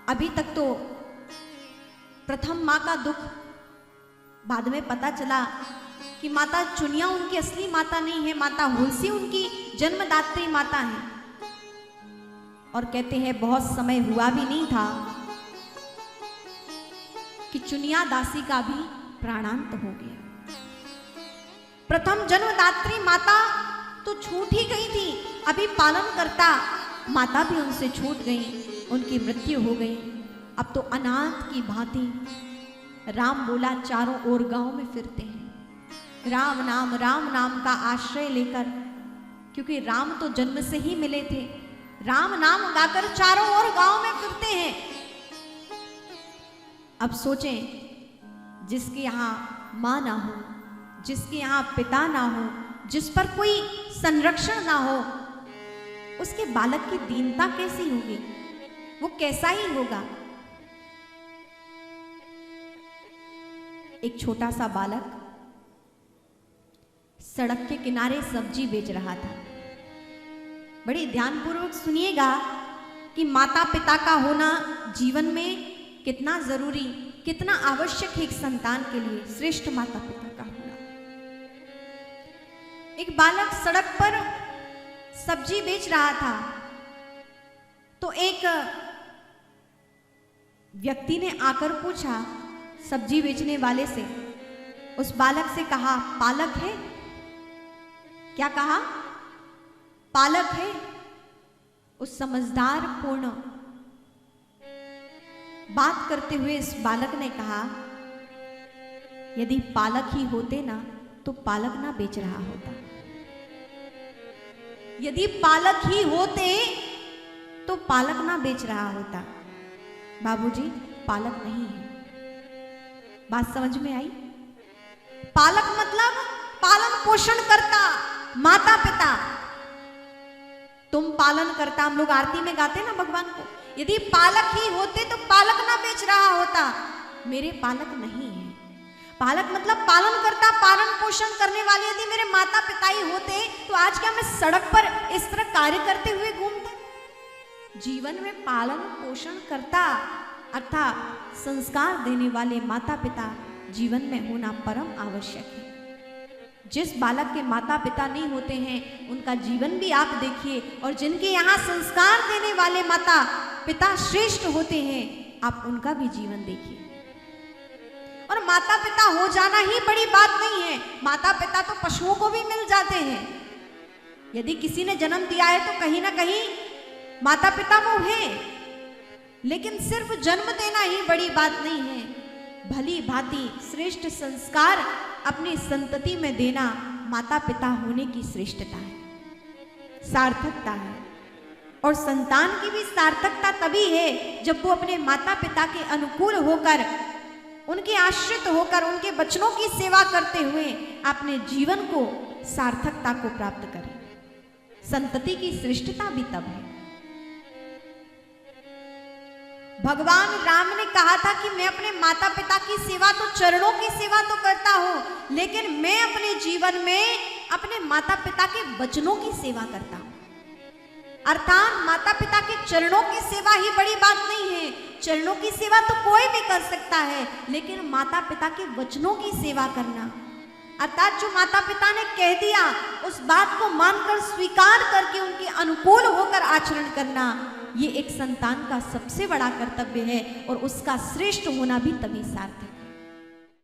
अभी तक तो प्रथम माँ का दुख, बाद में पता चला कि माता चुनिया उनकी असली माता नहीं है, माता हुलसी उनकी जन्मदात्री माता है। और कहते हैं बहुत समय हुआ भी नहीं था कि चुनिया दासी का भी प्राणांत हो गया। प्रथम जन्मदात्री माता तो छूट ही गई थी, अभी पालन करता माता भी उनसे छूट गई, उनकी मृत्यु हो गई। अब तो अनाथ की भांति राम बोला चारों ओर गांव में फिरते हैं, राम नाम का आश्रय लेकर, क्योंकि राम तो जन्म से ही मिले थे। राम नाम गाकर चारों ओर गांव में फिरते हैं। अब सोचें, जिसके यहाँ माँ ना हो, जिसके यहाँ पिता ना हो, जिस पर कोई संरक्षण ना हो, उसके बालक की दीनता कैसी होगी, वो कैसा ही होगा। एक छोटा सा बालक सड़क के किनारे सब्जी बेच रहा था। बड़ी ध्यानपूर्वक सुनिएगा कि माता पिता का होना जीवन में कितना जरूरी, कितना आवश्यक है एक संतान के लिए, श्रेष्ठ माता पिता का होना। एक बालक सड़क पर सब्जी बेच रहा था, तो एक व्यक्ति ने आकर पूछा सब्जी बेचने वाले से, उस बालक से कहा पालक है? क्या कहा? पालक है। उस समझदार पूर्ण बात करते हुए इस बालक ने कहा, यदि पालक ही होते ना तो पालक ना बेच रहा होता। यदि पालक ही होते तो पालक ना बेच रहा होता। बाबूजी, पालक नहीं है। बात समझ में आई? पालक मतलब पालन पोषण करता, माता पिता। तुम पालन करता, हम लोग आरती में गाते ना भगवान को, यदि पालक ही होते तो पालक ना बेच रहा होता। मेरे पालक नहीं है। पालक मतलब पालन करता, पालन पोषण करने वाले यदि मेरे माता पिता ही होते तो आज क्या मैं सड़क पर इस तरह कार्य करते हुए घूमते। जीवन में पालन पोषण करता अर्थात संस्कार देने वाले माता पिता जीवन में होना परम आवश्यक है। जिस बालक के माता पिता नहीं होते हैं उनका जीवन भी आप देखिए, और जिनके यहाँ संस्कार देने वाले माता पिता श्रेष्ठ होते हैं आप उनका भी जीवन देखिए। और माता पिता हो जाना ही बड़ी बात नहीं है, माता पिता तो पशुओं को भी मिल जाते हैं। यदि किसी ने जन्म दिया है तो कहीं ना कहीं माता पिता वो हैं, लेकिन सिर्फ जन्म देना ही बड़ी बात नहीं है, भली भांति श्रेष्ठ संस्कार अपनी संतति में देना माता पिता होने की श्रेष्ठता है, सार्थकता है। और संतान की भी सार्थकता तभी है जब वो अपने माता पिता के अनुकूल होकर, उनके आश्रित होकर, उनके बचनों की सेवा करते हुए अपने जीवन को सार्थकता को प्राप्त करें। संतति की श्रेष्ठता भी तब है। भगवान राम ने कहा था कि मैं अपने माता पिता की सेवा तो, चरणों की सेवा तो करता हूं, लेकिन मैं अपने जीवन में अपने माता पिता के वचनों की सेवा करता हूं। अर्थात माता पिता के चरणों की सेवा ही बड़ी बात नहीं है। चरणों की सेवा तो कोई भी कर सकता है, लेकिन माता पिता के वचनों की सेवा करना, अर्थात जो माता पिता ने कह दिया उस बात को मानकर स्वीकार करके उनके अनुकूल होकर आचरण करना, ये एक संतान का सबसे बड़ा कर्तव्य है और उसका श्रेष्ठ होना भी तभी सार्थक है।